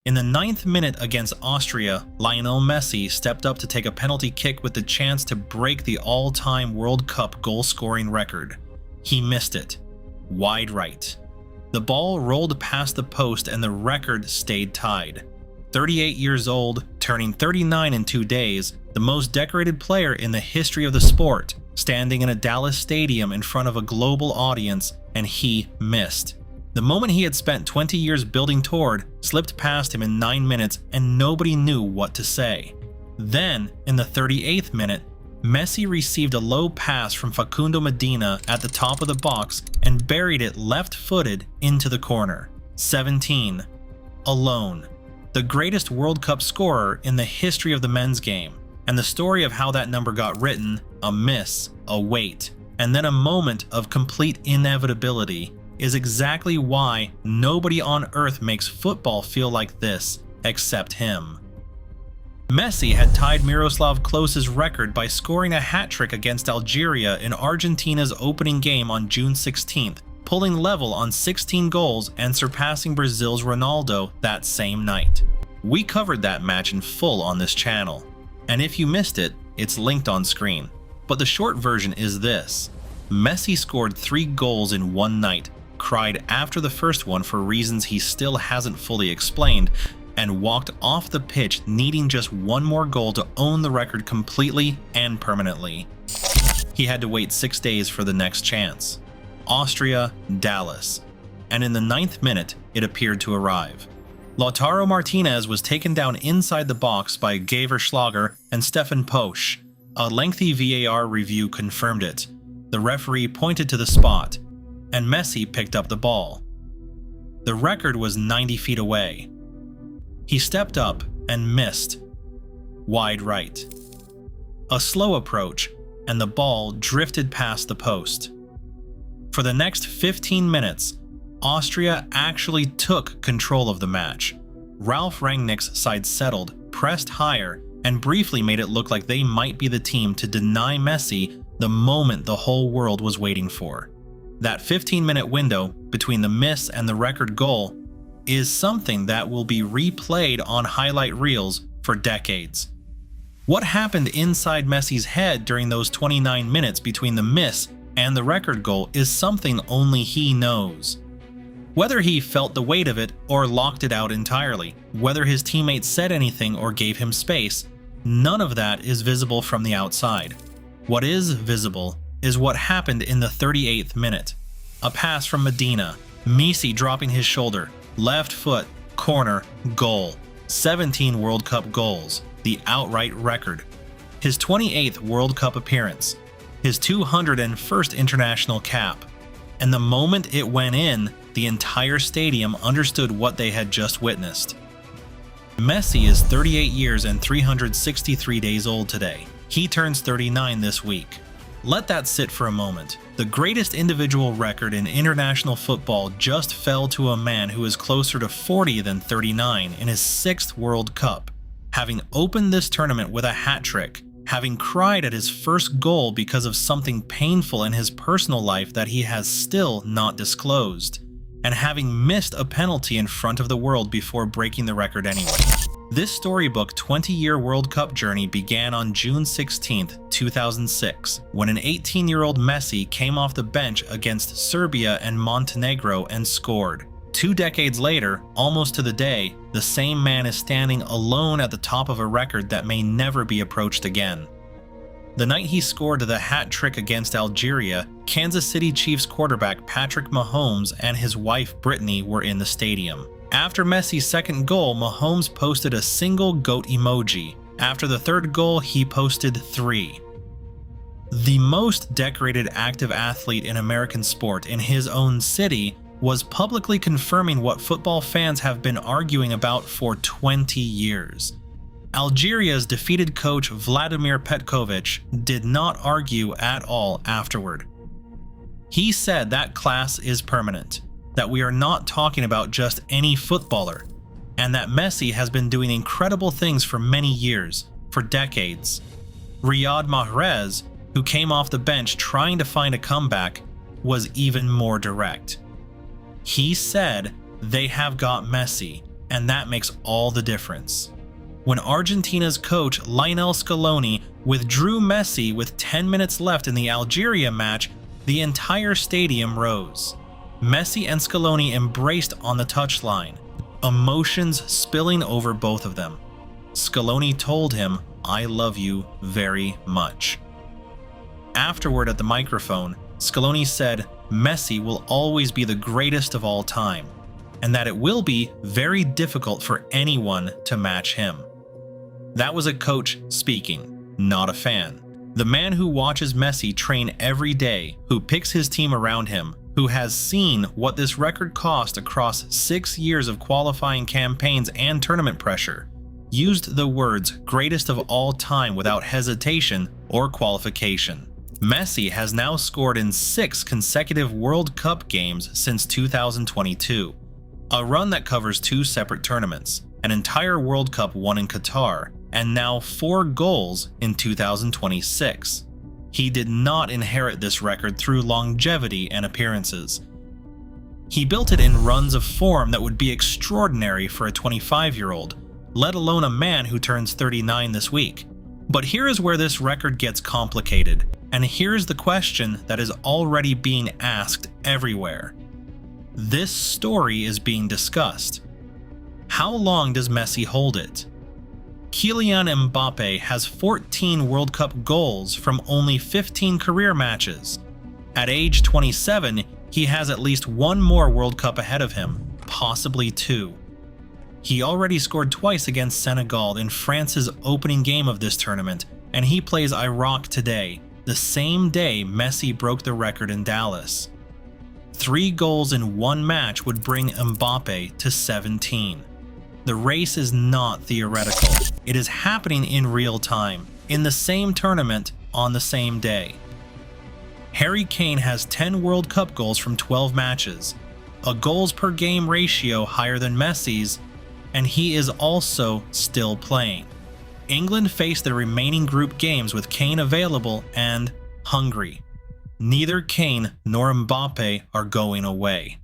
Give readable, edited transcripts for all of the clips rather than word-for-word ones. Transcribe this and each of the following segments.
In the 9th minute against Austria, Lionel Messi stepped up to take a penalty kick with the chance to break the all-time World Cup goal-scoring record. He missed it. Wide right. The ball rolled past the post and the record stayed tied. 38 years old, turning 39 in 2 days, the most decorated player in the history of the sport, standing in a Dallas stadium in front of a global audience, and he missed. The moment he had spent 20 years building toward slipped past him in 9 minutes and nobody knew what to say. Then, in the 38th minute, Messi received a low pass from Facundo Medina at the top of the box and buried it left-footed into the corner. 17. Alone. The greatest World Cup scorer in the history of the men's game. And the story of how that number got written, a miss, a wait, and then a moment of complete inevitability, is exactly why nobody on earth makes football feel like this except him. Messi had tied Miroslav Klose's record by scoring a hat-trick against Algeria in Argentina's opening game on June 16th, pulling level on 16 goals and surpassing Brazil's Ronaldo that same night. We covered that match in full on this channel, and if you missed it, it's linked on screen. But the short version is this. Messi scored 3 goals in one night, cried after the first one for reasons he still hasn't fully explained, and walked off the pitch needing just one more goal to own the record completely and permanently. He had to wait 6 days for the next chance. Austria, Dallas. And in the 9th minute, it appeared to arrive. Lautaro Martinez was taken down inside the box by Schlager and Stefan Posch. A lengthy VAR review confirmed it. The referee pointed to the spot, and Messi picked up the ball. The record was 90 feet away. He stepped up and missed. Wide right. A slow approach, and the ball drifted past the post. For the next 15 minutes, Austria actually took control of the match. Ralf Rangnick's side settled, pressed higher, and briefly made it look like they might be the team to deny Messi the moment the whole world was waiting for. That 15-minute window between the miss and the record goal is something that will be replayed on highlight reels for decades. What happened inside Messi's head during those 29 minutes between the miss and the record goal is something only he knows. Whether he felt the weight of it or locked it out entirely, whether his teammates said anything or gave him space, none of that is visible from the outside. What is visible is what happened in the 38th minute. A pass from Medina, Messi dropping his shoulder, left foot, corner, goal. 17 World Cup goals, the outright record. His 28th World Cup appearance, his 201st international cap. And the moment it went in, the entire stadium understood what they had just witnessed. Messi is 38 years and 363 days old today. He turns 39 this week. Let that sit for a moment. The greatest individual record in international football just fell to a man who is closer to 40 than 39 in his 6th World Cup. Having opened this tournament with a hat-trick, having cried at his first goal because of something painful in his personal life that he has still not disclosed, and having missed a penalty in front of the world before breaking the record anyway. This storybook 20-year World Cup journey began on June 16, 2006, when an 18-year-old Messi came off the bench against Serbia and Montenegro and scored. 2 decades later, almost to the day, the same man is standing alone at the top of a record that may never be approached again. The night he scored the hat trick against Algeria, Kansas City Chiefs quarterback Patrick Mahomes and his wife Brittany were in the stadium. After Messi's second goal, Mahomes posted a single goat emoji. After the third goal, he posted 3. The most decorated active athlete in American sport in his own city was publicly confirming what football fans have been arguing about for 20 years. Algeria's defeated coach Vladimir Petkovic did not argue at all afterward. He said that class is permanent, that we are not talking about just any footballer, and that Messi has been doing incredible things for many years, for decades. Riyad Mahrez, who came off the bench trying to find a comeback, was even more direct. He said, "They have got Messi. and that makes all the difference. When Argentina's coach Lionel Scaloni withdrew Messi with 10 minutes left in the Algeria match, the entire stadium rose. Messi and Scaloni embraced on the touchline, emotions spilling over both of them. Scaloni told him, "I love you very much." Afterward at the microphone, Scaloni said Messi will always be the greatest of all time, and that it will be very difficult for anyone to match him. That was a coach speaking, not a fan. The man who watches Messi train every day, who picks his team around him, who has seen what this record cost across 6 years of qualifying campaigns and tournament pressure, used the words greatest of all time without hesitation or qualification. Messi has now scored in 6 consecutive World Cup games since 2022, a run that covers 2 separate tournaments, an entire World Cup won in Qatar, and now 4 goals in 2026. He did not inherit this record through longevity and appearances. He built it in runs of form that would be extraordinary for a 25-year-old, let alone a man who turns 39 this week. But here is where this record gets complicated, and here's the question that is already being asked everywhere. This story is being discussed. How long does Messi hold it? Kylian Mbappe has 14 World Cup goals from only 15 career matches. At age 27, he has at least 1 more World Cup ahead of him, possibly 2. He already scored twice against Senegal in France's opening game of this tournament, and he plays Iraq today, the same day Messi broke the record in Dallas. 3 goals in 1 match would bring Mbappe to 17. The race is not theoretical. It is happening in real time, in the same tournament, on the same day. Harry Kane has 10 World Cup goals from 12 matches, a goals per game ratio higher than Messi's, and he is also still playing. England face the remaining group games with Kane available and hungry. Neither Kane nor Mbappe are going away.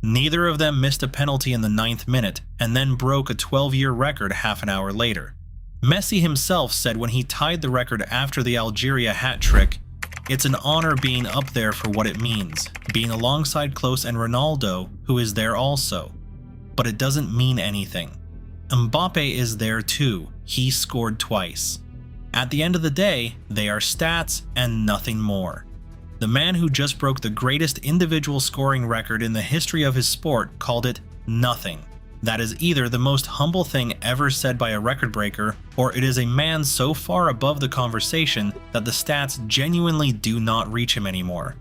Neither of them missed a penalty in the 9th minute and then broke a 12-year record half an hour later. Messi himself said when he tied the record after the Algeria hat-trick, "It's an honor being up there for what it means, being alongside Klose and Ronaldo, who is there also. But it doesn't mean anything. Mbappe is there too, he scored twice. At the end of the day, they are stats and nothing more." The man who just broke the greatest individual scoring record in the history of his sport called it nothing. That is either the most humble thing ever said by a record breaker, or it is a man so far above the conversation that the stats genuinely do not reach him anymore.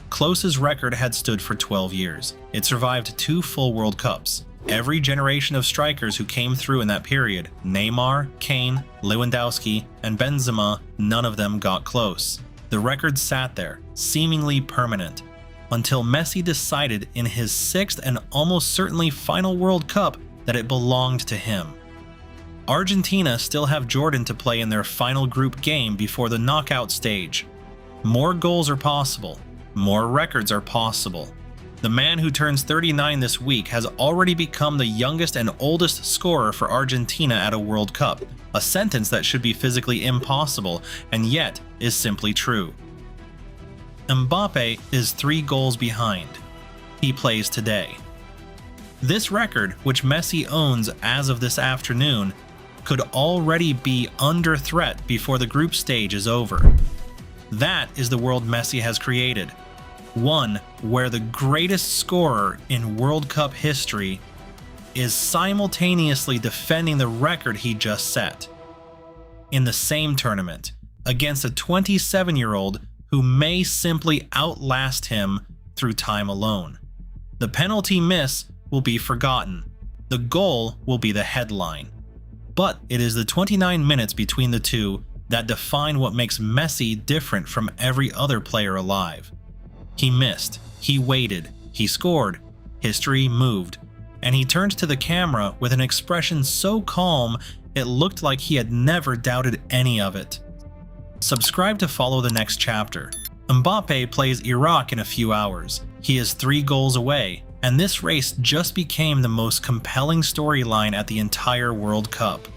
Klose's record had stood for 12 years. It survived 2 full World Cups. Every generation of strikers who came through in that period, Neymar, Kane, Lewandowski, and Benzema, none of them got close. The record sat there, seemingly permanent, until Messi decided in his 6th and almost certainly final World Cup that it belonged to him. Argentina still have Jordan to play in their final group game before the knockout stage. More goals are possible. More records are possible. The man who turns 39 this week has already become the youngest and oldest scorer for Argentina at a World Cup, a sentence that should be physically impossible and yet is simply true. Mbappe is 3 goals behind. He plays today. This record, which Messi owns as of this afternoon, could already be under threat before the group stage is over. That is the world Messi has created. One where the greatest scorer in World Cup history is simultaneously defending the record he just set. In the same tournament, against a 27-year-old who may simply outlast him through time alone. The penalty miss will be forgotten. The goal will be the headline. But it is the 29 minutes between the two that define what makes Messi different from every other player alive. He missed, he waited, he scored, history moved, and he turned to the camera with an expression so calm it looked like he had never doubted any of it. Subscribe to follow the next chapter. Mbappe plays Iraq in a few hours. He is 3 goals away, And this race just became the most compelling storyline at the entire World Cup.